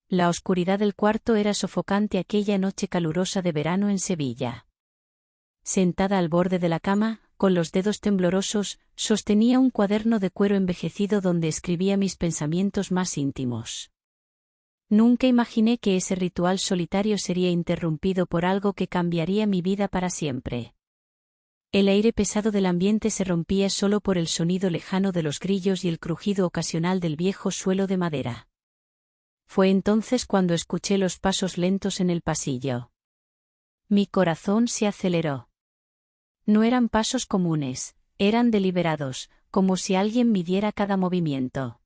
La oscuridad del cuarto era sofocante aquella noche calurosa de verano en Sevilla. Sentada al borde de la cama, con los dedos temblorosos, sostenía un cuaderno de cuero envejecido donde escribía mis pensamientos más íntimos. Nunca imaginé que ese ritual solitario sería interrumpido por algo que cambiaría mi vida para siempre. El aire pesado del ambiente se rompía solo por el sonido lejano de los grillos y el crujido ocasional del viejo suelo de madera. Fue entonces cuando escuché los pasos lentos en el pasillo. Mi corazón se aceleró. No eran pasos comunes, eran deliberados, como si alguien midiera cada movimiento.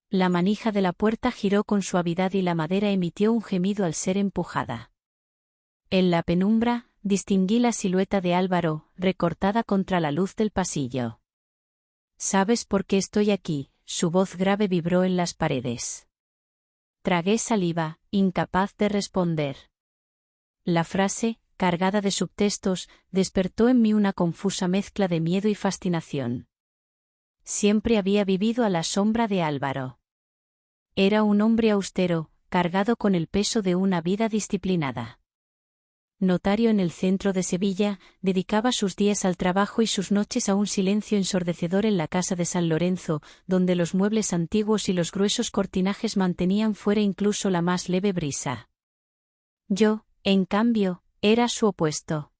La manija de la puerta giró con suavidad y la madera emitió un gemido al ser empujada. En la penumbra, distinguí la silueta de Álvaro, recortada contra la luz del pasillo. «¿Sabes por qué estoy aquí?», su voz grave vibró en las paredes. Tragué saliva, incapaz de responder. La frase, cargada de subtextos, despertó en mí una confusa mezcla de miedo y fascinación. Siempre había vivido a la sombra de Álvaro. Era un hombre austero, cargado con el peso de una vida disciplinada. Notario en el centro de Sevilla, dedicaba sus días al trabajo y sus noches a un silencio ensordecedor en la casa de San Lorenzo, donde los muebles antiguos y los gruesos cortinajes mantenían fuera incluso la más leve brisa. Yo, en cambio, era su opuesto.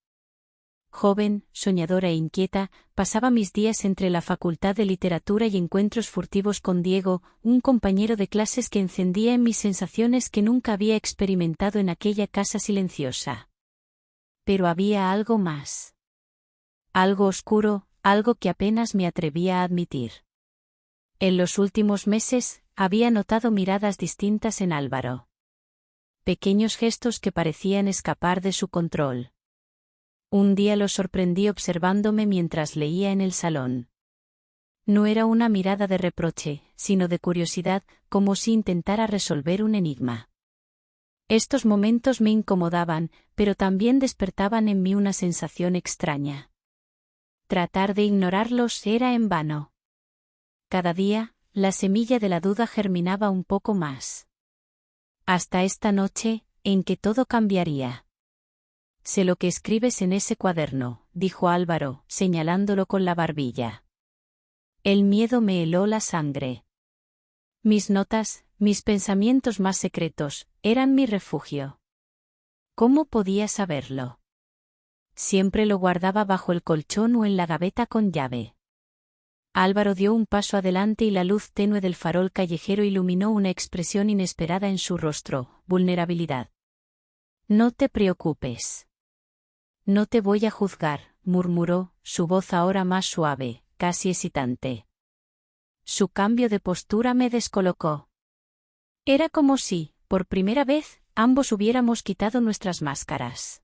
Joven, soñadora e inquieta, pasaba mis días entre la Facultad de Literatura y encuentros furtivos con Diego, un compañero de clases que encendía en mis sensaciones que nunca había experimentado en aquella casa silenciosa. Pero había algo más. Algo oscuro, algo que apenas me atrevía a admitir. En los últimos meses, había notado miradas distintas en Álvaro. Pequeños gestos que parecían escapar de su control. Un día lo sorprendí observándome mientras leía en el salón. No era una mirada de reproche, sino de curiosidad, como si intentara resolver un enigma. Estos momentos me incomodaban, pero también despertaban en mí una sensación extraña. Tratar de ignorarlos era en vano. Cada día, la semilla de la duda germinaba un poco más. Hasta esta noche, en que todo cambiaría. «Sé lo que escribes en ese cuaderno», dijo Álvaro, señalándolo con la barbilla. El miedo me heló la sangre. Mis notas, mis pensamientos más secretos, eran mi refugio. ¿Cómo podía saberlo? Siempre lo guardaba bajo el colchón o en la gaveta con llave. Álvaro dio un paso adelante y la luz tenue del farol callejero iluminó una expresión inesperada en su rostro: vulnerabilidad. «No te preocupes. No te voy a juzgar», murmuró, su voz ahora más suave, casi hesitante. Su cambio de postura me descolocó. Era como si, por primera vez, ambos hubiéramos quitado nuestras máscaras.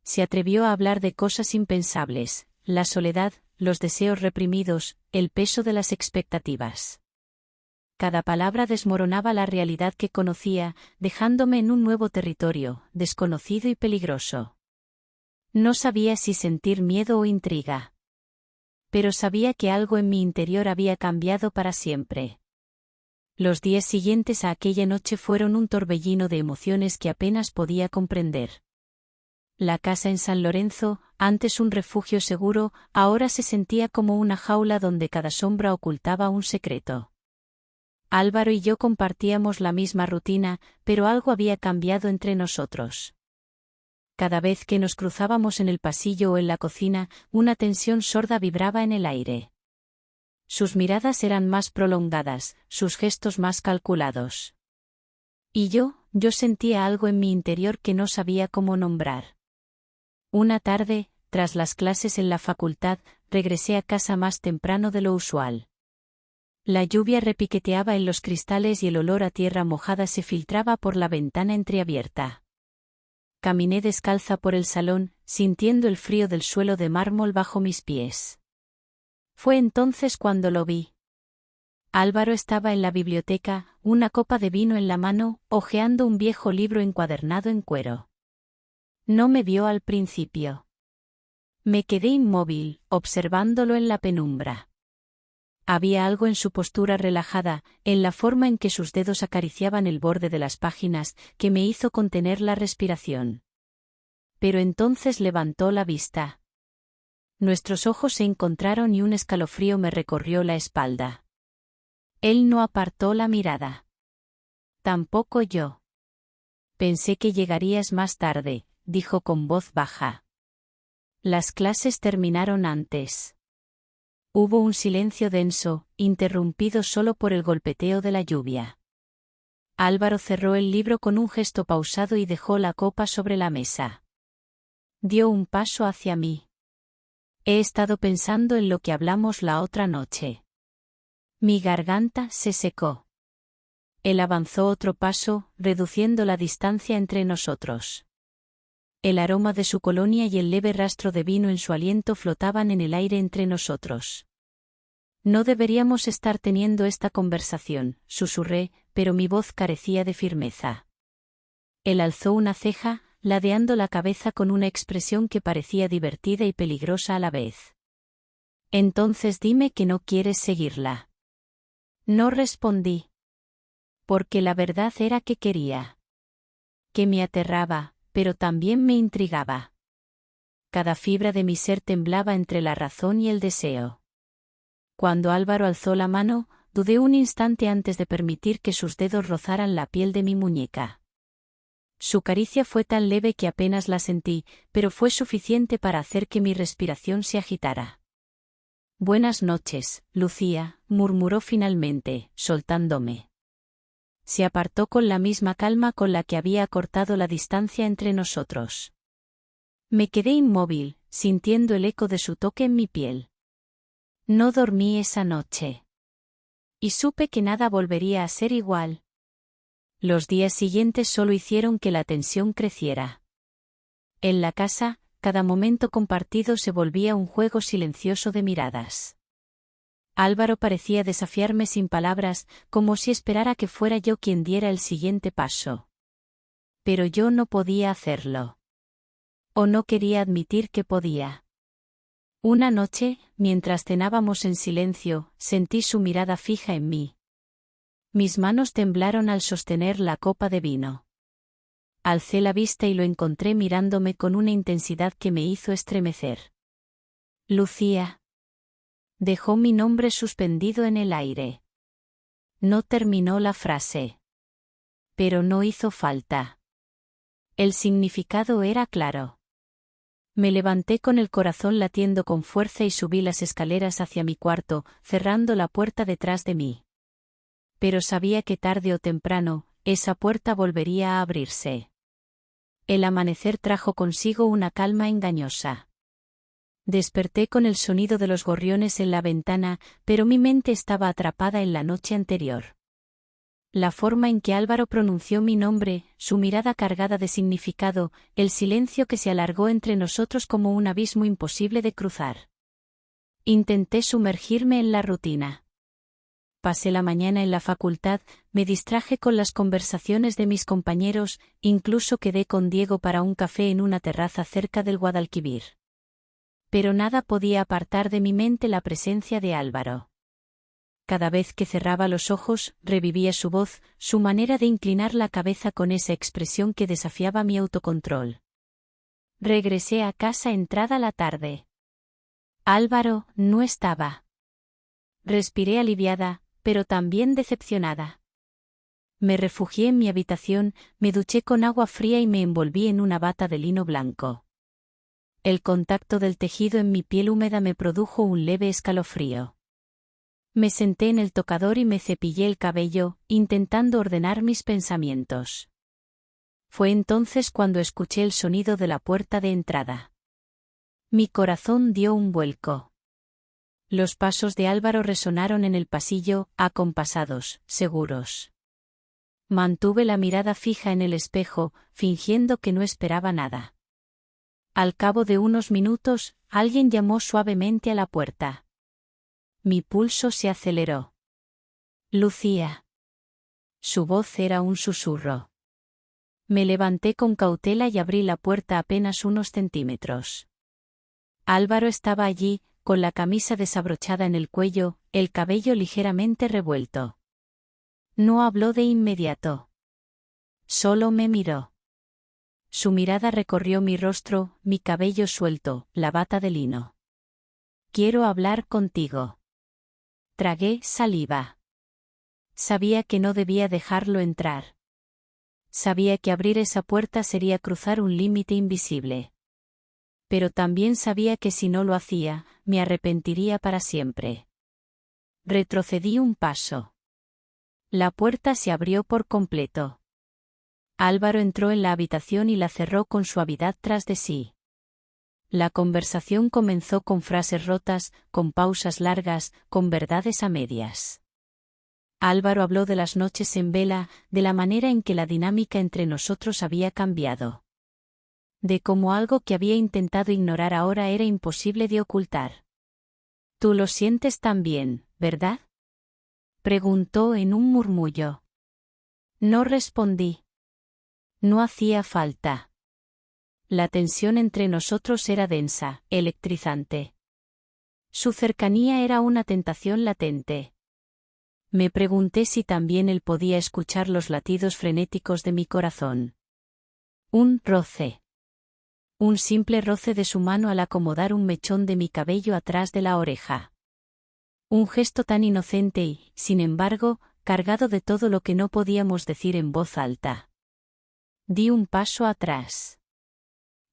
Se atrevió a hablar de cosas impensables: la soledad, los deseos reprimidos, el peso de las expectativas. Cada palabra desmoronaba la realidad que conocía, dejándome en un nuevo territorio, desconocido y peligroso. No sabía si sentir miedo o intriga. Pero sabía que algo en mi interior había cambiado para siempre. Los días siguientes a aquella noche fueron un torbellino de emociones que apenas podía comprender. La casa en San Lorenzo, antes un refugio seguro, ahora se sentía como una jaula donde cada sombra ocultaba un secreto. Álvaro y yo compartíamos la misma rutina, pero algo había cambiado entre nosotros. Cada vez que nos cruzábamos en el pasillo o en la cocina, una tensión sorda vibraba en el aire. Sus miradas eran más prolongadas, sus gestos más calculados. Y yo sentía algo en mi interior que no sabía cómo nombrar. Una tarde, tras las clases en la facultad, regresé a casa más temprano de lo usual. La lluvia repiqueteaba en los cristales y el olor a tierra mojada se filtraba por la ventana entreabierta. Caminé descalza por el salón, sintiendo el frío del suelo de mármol bajo mis pies. Fue entonces cuando lo vi. Álvaro estaba en la biblioteca, una copa de vino en la mano, hojeando un viejo libro encuadernado en cuero. No me vio al principio. Me quedé inmóvil, observándolo en la penumbra. Había algo en su postura relajada, en la forma en que sus dedos acariciaban el borde de las páginas, que me hizo contener la respiración. Pero entonces levantó la vista. Nuestros ojos se encontraron y un escalofrío me recorrió la espalda. Él no apartó la mirada. Tampoco yo. Pensé que llegarías más tarde, dijo con voz baja. Las clases terminaron antes. Hubo un silencio denso, interrumpido solo por el golpeteo de la lluvia. Álvaro cerró el libro con un gesto pausado y dejó la copa sobre la mesa. Dio un paso hacia mí. He estado pensando en lo que hablamos la otra noche. Mi garganta se secó. Él avanzó otro paso, reduciendo la distancia entre nosotros. El aroma de su colonia y el leve rastro de vino en su aliento flotaban en el aire entre nosotros. No deberíamos estar teniendo esta conversación, susurré, pero mi voz carecía de firmeza. Él alzó una ceja, ladeando la cabeza con una expresión que parecía divertida y peligrosa a la vez. Entonces dime que no quieres seguirla. No respondí. Porque la verdad era que quería. Que me aterraba, pero también me intrigaba. Cada fibra de mi ser temblaba entre la razón y el deseo. Cuando Álvaro alzó la mano, dudé un instante antes de permitir que sus dedos rozaran la piel de mi muñeca. Su caricia fue tan leve que apenas la sentí, pero fue suficiente para hacer que mi respiración se agitara. Buenas noches, Lucía, murmuró finalmente, soltándome. Se apartó con la misma calma con la que había acortado la distancia entre nosotros. Me quedé inmóvil, sintiendo el eco de su toque en mi piel. No dormí esa noche. Y supe que nada volvería a ser igual. Los días siguientes solo hicieron que la tensión creciera. En la casa, cada momento compartido se volvía un juego silencioso de miradas. Álvaro parecía desafiarme sin palabras, como si esperara que fuera yo quien diera el siguiente paso. Pero yo no podía hacerlo. O no quería admitir que podía. Una noche, mientras cenábamos en silencio, sentí su mirada fija en mí. Mis manos temblaron al sostener la copa de vino. Alcé la vista y lo encontré mirándome con una intensidad que me hizo estremecer. Lucía. Dejó mi nombre suspendido en el aire. No terminó la frase. Pero no hizo falta. El significado era claro. Me levanté con el corazón latiendo con fuerza y subí las escaleras hacia mi cuarto, cerrando la puerta detrás de mí. Pero sabía que tarde o temprano, esa puerta volvería a abrirse. El amanecer trajo consigo una calma engañosa. Desperté con el sonido de los gorriones en la ventana, pero mi mente estaba atrapada en la noche anterior. La forma en que Álvaro pronunció mi nombre, su mirada cargada de significado, el silencio que se alargó entre nosotros como un abismo imposible de cruzar. Intenté sumergirme en la rutina. Pasé la mañana en la facultad, me distraje con las conversaciones de mis compañeros, incluso quedé con Diego para un café en una terraza cerca del Guadalquivir. Pero nada podía apartar de mi mente la presencia de Álvaro. Cada vez que cerraba los ojos, revivía su voz, su manera de inclinar la cabeza con esa expresión que desafiaba mi autocontrol. Regresé a casa entrada la tarde. Álvaro no estaba. Respiré aliviada, pero también decepcionada. Me refugié en mi habitación, me duché con agua fría y me envolví en una bata de lino blanco. El contacto del tejido en mi piel húmeda me produjo un leve escalofrío. Me senté en el tocador y me cepillé el cabello, intentando ordenar mis pensamientos. Fue entonces cuando escuché el sonido de la puerta de entrada. Mi corazón dio un vuelco. Los pasos de Álvaro resonaron en el pasillo, acompasados, seguros. Mantuve la mirada fija en el espejo, fingiendo que no esperaba nada. Al cabo de unos minutos, alguien llamó suavemente a la puerta. Mi pulso se aceleró. Lucía. Su voz era un susurro. Me levanté con cautela y abrí la puerta apenas unos centímetros. Álvaro estaba allí, con la camisa desabrochada en el cuello, el cabello ligeramente revuelto. No habló de inmediato. Solo me miró. Su mirada recorrió mi rostro, mi cabello suelto, la bata de lino. Quiero hablar contigo. Tragué saliva. Sabía que no debía dejarlo entrar. Sabía que abrir esa puerta sería cruzar un límite invisible. Pero también sabía que si no lo hacía, me arrepentiría para siempre. Retrocedí un paso. La puerta se abrió por completo. Álvaro entró en la habitación y la cerró con suavidad tras de sí. La conversación comenzó con frases rotas, con pausas largas, con verdades a medias. Álvaro habló de las noches en vela, de la manera en que la dinámica entre nosotros había cambiado. De cómo algo que había intentado ignorar ahora era imposible de ocultar. «Tú lo sientes también, ¿verdad?», preguntó en un murmullo. No respondí. No hacía falta. La tensión entre nosotros era densa, electrizante. Su cercanía era una tentación latente. Me pregunté si también él podía escuchar los latidos frenéticos de mi corazón. Un roce. Un simple roce de su mano al acomodar un mechón de mi cabello atrás de la oreja. Un gesto tan inocente y, sin embargo, cargado de todo lo que no podíamos decir en voz alta. Di un paso atrás.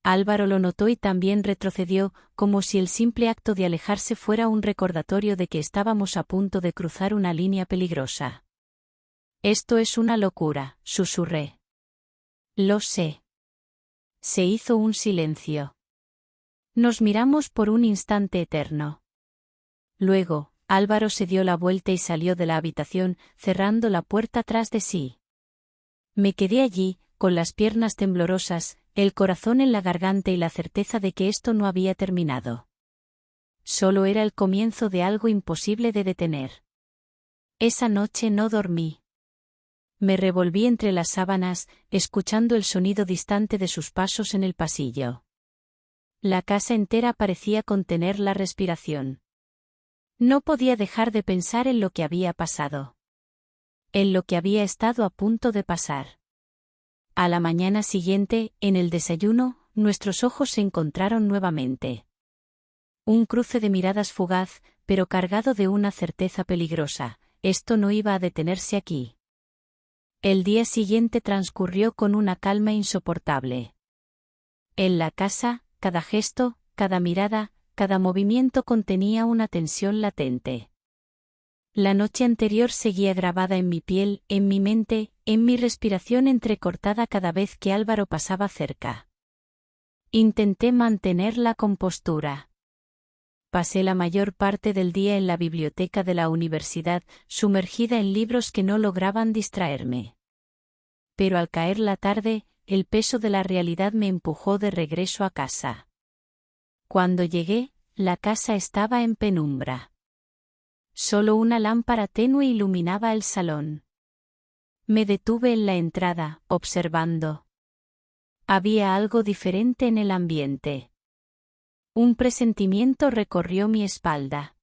Álvaro lo notó y también retrocedió, como si el simple acto de alejarse fuera un recordatorio de que estábamos a punto de cruzar una línea peligrosa. «Esto es una locura», susurré. «Lo sé». Se hizo un silencio. Nos miramos por un instante eterno. Luego, Álvaro se dio la vuelta y salió de la habitación, cerrando la puerta tras de sí. Me quedé allí, con las piernas temblorosas, el corazón en la garganta y la certeza de que esto no había terminado. Solo era el comienzo de algo imposible de detener. Esa noche no dormí. Me revolví entre las sábanas, escuchando el sonido distante de sus pasos en el pasillo. La casa entera parecía contener la respiración. No podía dejar de pensar en lo que había pasado. En lo que había estado a punto de pasar. A la mañana siguiente, en el desayuno, nuestros ojos se encontraron nuevamente. Un cruce de miradas fugaz, pero cargado de una certeza peligrosa: esto no iba a detenerse aquí. El día siguiente transcurrió con una calma insoportable. En la casa, cada gesto, cada mirada, cada movimiento contenía una tensión latente. La noche anterior seguía grabada en mi piel, en mi mente, en mi respiración entrecortada cada vez que Álvaro pasaba cerca. Intenté mantener la compostura. Pasé la mayor parte del día en la biblioteca de la universidad, sumergida en libros que no lograban distraerme. Pero al caer la tarde, el peso de la realidad me empujó de regreso a casa. Cuando llegué, la casa estaba en penumbra. Solo una lámpara tenue iluminaba el salón. Me detuve en la entrada, observando. Había algo diferente en el ambiente. Un presentimiento recorrió mi espalda.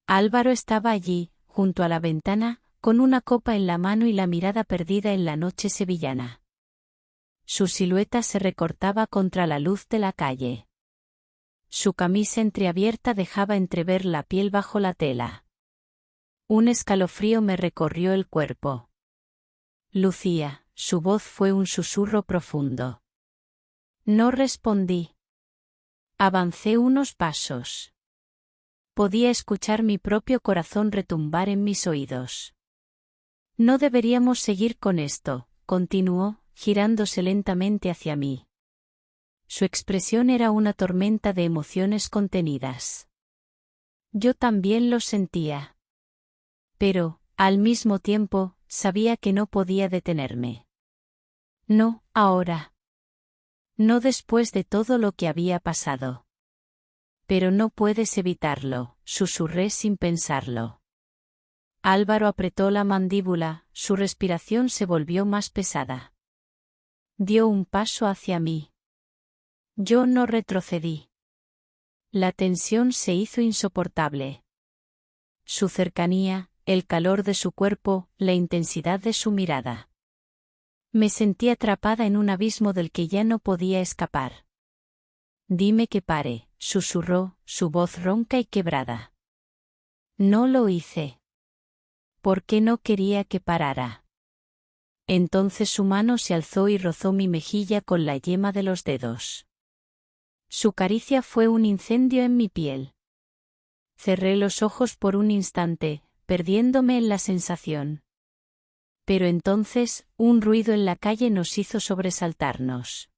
Álvaro estaba allí, junto a la ventana, con una copa en la mano y la mirada perdida en la noche sevillana. Su silueta se recortaba contra la luz de la calle. Su camisa entreabierta dejaba entrever la piel bajo la tela. Un escalofrío me recorrió el cuerpo. Lucía, su voz fue un susurro profundo. No respondí. Avancé unos pasos. Podía escuchar mi propio corazón retumbar en mis oídos. No deberíamos seguir con esto, continuó, girándose lentamente hacia mí. Su expresión era una tormenta de emociones contenidas. Yo también lo sentía. Pero, al mismo tiempo, sabía que no podía detenerme. No, ahora. No después de todo lo que había pasado. Pero no puedes evitarlo, susurré sin pensarlo. Álvaro apretó la mandíbula, su respiración se volvió más pesada. Dio un paso hacia mí. Yo no retrocedí. La tensión se hizo insoportable. Su cercanía, el calor de su cuerpo, la intensidad de su mirada. Me sentí atrapada en un abismo del que ya no podía escapar. Dime que pare, susurró, su voz ronca y quebrada. No lo hice. ¿Por qué no quería que parara? Entonces su mano se alzó y rozó mi mejilla con la yema de los dedos. Su caricia fue un incendio en mi piel. Cerré los ojos por un instante, perdiéndome en la sensación. Pero entonces, un ruido en la calle nos hizo sobresaltarnos.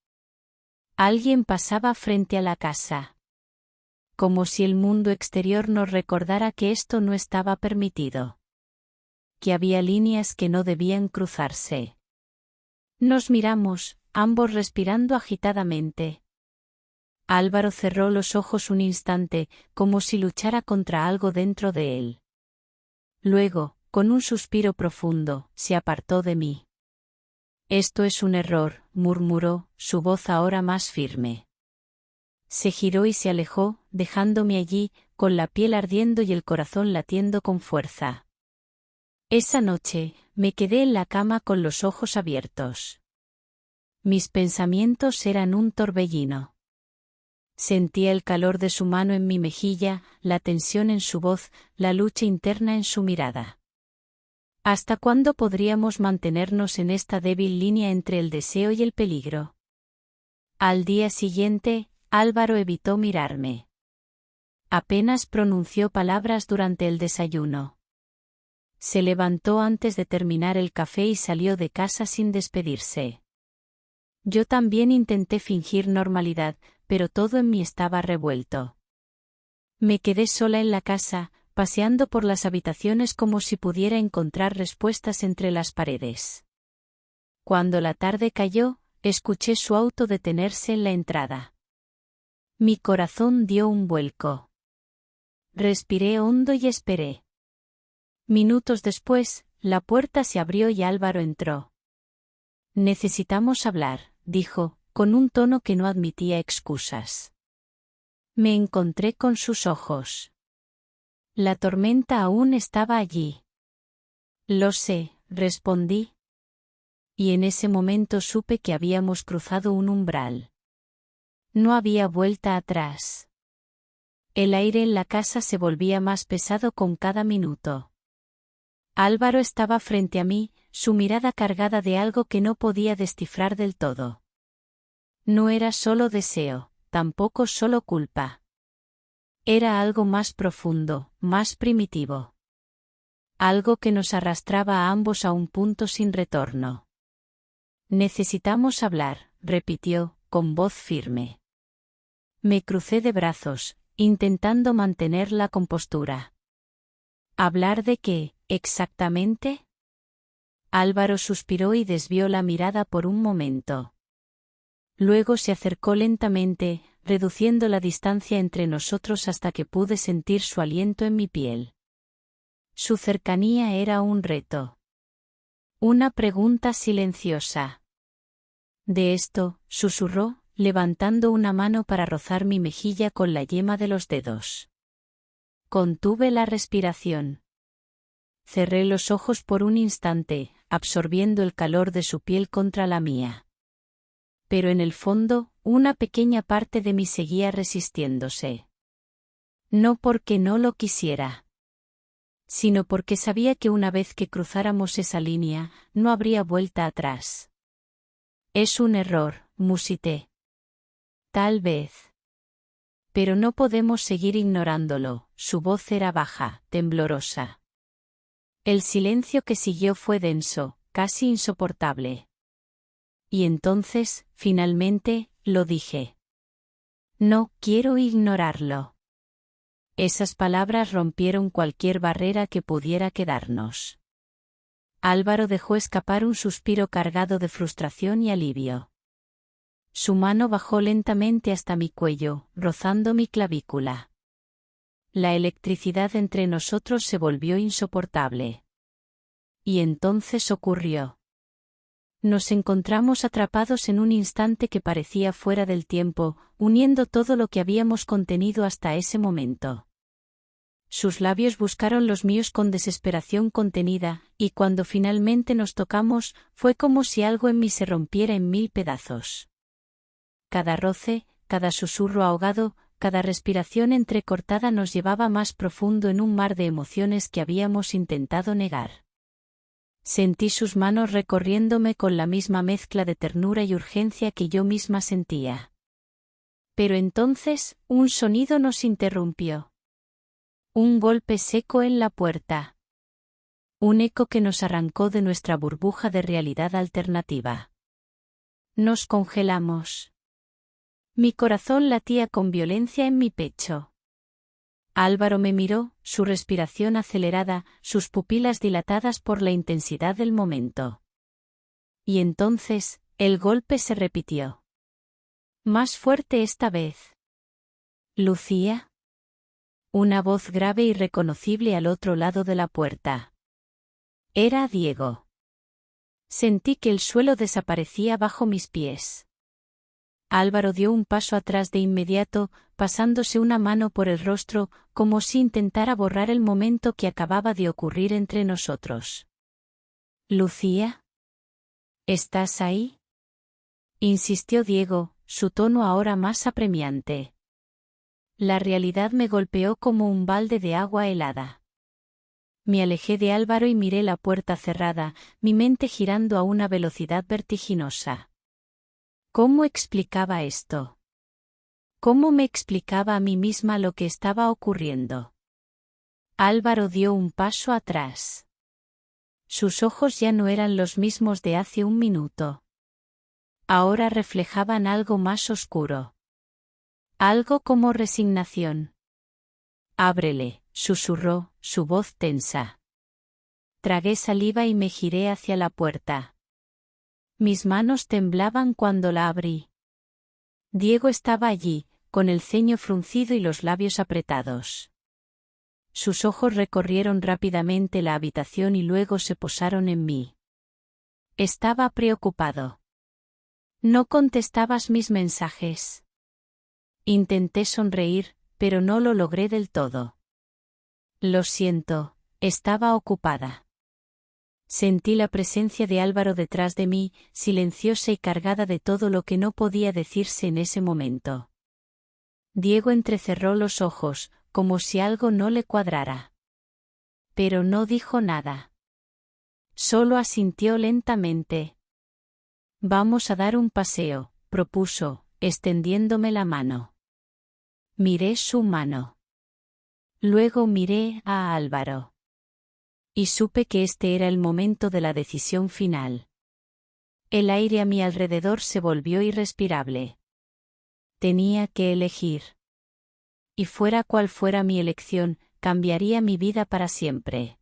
Alguien pasaba frente a la casa. Como si el mundo exterior nos recordara que esto no estaba permitido. Que había líneas que no debían cruzarse. Nos miramos, ambos respirando agitadamente. Álvaro cerró los ojos un instante, como si luchara contra algo dentro de él. Luego, con un suspiro profundo, se apartó de mí. Esto es un error, murmuró, su voz ahora más firme. Se giró y se alejó, dejándome allí, con la piel ardiendo y el corazón latiendo con fuerza. Esa noche, me quedé en la cama con los ojos abiertos. Mis pensamientos eran un torbellino. Sentía el calor de su mano en mi mejilla, la tensión en su voz, la lucha interna en su mirada. ¿Hasta cuándo podríamos mantenernos en esta débil línea entre el deseo y el peligro? Al día siguiente, Álvaro evitó mirarme. Apenas pronunció palabras durante el desayuno. Se levantó antes de terminar el café y salió de casa sin despedirse. Yo también intenté fingir normalidad, pero todo en mí estaba revuelto. Me quedé sola en la casa, paseando por las habitaciones como si pudiera encontrar respuestas entre las paredes. Cuando la tarde cayó, escuché su auto detenerse en la entrada. Mi corazón dio un vuelco. Respiré hondo y esperé. Minutos después, la puerta se abrió y Álvaro entró. Necesitamos hablar, dijo, con un tono que no admitía excusas. Me encontré con sus ojos. La tormenta aún estaba allí. Lo sé, respondí. Y en ese momento supe que habíamos cruzado un umbral. No había vuelta atrás. El aire en la casa se volvía más pesado con cada minuto. Álvaro estaba frente a mí, su mirada cargada de algo que no podía descifrar del todo. No era solo deseo, tampoco solo culpa. Era algo más profundo, más primitivo. Algo que nos arrastraba a ambos a un punto sin retorno. Necesitamos hablar, repitió, con voz firme. Me crucé de brazos, intentando mantener la compostura. ¿Hablar de qué, exactamente? Álvaro suspiró y desvió la mirada por un momento. Luego se acercó lentamente, reduciendo la distancia entre nosotros hasta que pude sentir su aliento en mi piel. Su cercanía era un reto. Una pregunta silenciosa. De esto, susurró, levantando una mano para rozar mi mejilla con la yema de los dedos. Contuve la respiración. Cerré los ojos por un instante, absorbiendo el calor de su piel contra la mía. Pero en el fondo, una pequeña parte de mí seguía resistiéndose. No porque no lo quisiera, sino porque sabía que una vez que cruzáramos esa línea, no habría vuelta atrás. Es un error, musité. Tal vez. Pero no podemos seguir ignorándolo, su voz era baja, temblorosa. El silencio que siguió fue denso, casi insoportable. Y entonces, finalmente, lo dije. No quiero ignorarlo. Esas palabras rompieron cualquier barrera que pudiera quedarnos. Álvaro dejó escapar un suspiro cargado de frustración y alivio. Su mano bajó lentamente hasta mi cuello, rozando mi clavícula. La electricidad entre nosotros se volvió insoportable. Y entonces ocurrió. Nos encontramos atrapados en un instante que parecía fuera del tiempo, uniendo todo lo que habíamos contenido hasta ese momento. Sus labios buscaron los míos con desesperación contenida, y cuando finalmente nos tocamos, fue como si algo en mí se rompiera en 1000 pedazos. Cada roce, cada susurro ahogado, cada respiración entrecortada nos llevaba más profundo en un mar de emociones que habíamos intentado negar. Sentí sus manos recorriéndome con la misma mezcla de ternura y urgencia que yo misma sentía. Pero entonces, un sonido nos interrumpió. Un golpe seco en la puerta. Un eco que nos arrancó de nuestra burbuja de realidad alternativa. Nos congelamos. Mi corazón latía con violencia en mi pecho. Álvaro me miró, su respiración acelerada, sus pupilas dilatadas por la intensidad del momento. Y entonces, el golpe se repitió. Más fuerte esta vez. ¿Lucía? Una voz grave y reconocible al otro lado de la puerta. Era Diego. Sentí que el suelo desaparecía bajo mis pies. Álvaro dio un paso atrás de inmediato, pasándose una mano por el rostro, como si intentara borrar el momento que acababa de ocurrir entre nosotros. ¿Lucía? ¿Estás ahí? Insistió Diego, su tono ahora más apremiante. La realidad me golpeó como un balde de agua helada. Me alejé de Álvaro y miré la puerta cerrada, mi mente girando a una velocidad vertiginosa. ¿Cómo explicaba esto? ¿Cómo me explicaba a mí misma lo que estaba ocurriendo? Álvaro dio un paso atrás. Sus ojos ya no eran los mismos de hace un minuto. Ahora reflejaban algo más oscuro. Algo como resignación. Ábrele, susurró, su voz tensa. Tragué saliva y me giré hacia la puerta. Mis manos temblaban cuando la abrí. Diego estaba allí, con el ceño fruncido y los labios apretados. Sus ojos recorrieron rápidamente la habitación y luego se posaron en mí. Estaba preocupado. No contestabas mis mensajes. Intenté sonreír, pero no lo logré del todo. Lo siento, estaba ocupada. Sentí la presencia de Álvaro detrás de mí, silenciosa y cargada de todo lo que no podía decirse en ese momento. Diego entrecerró los ojos, como si algo no le cuadrara. Pero no dijo nada. Solo asintió lentamente. Vamos a dar un paseo, propuso, extendiéndome la mano. Miré su mano. Luego miré a Álvaro. Y supe que este era el momento de la decisión final. El aire a mi alrededor se volvió irrespirable. Tenía que elegir. Y fuera cual fuera mi elección, cambiaría mi vida para siempre.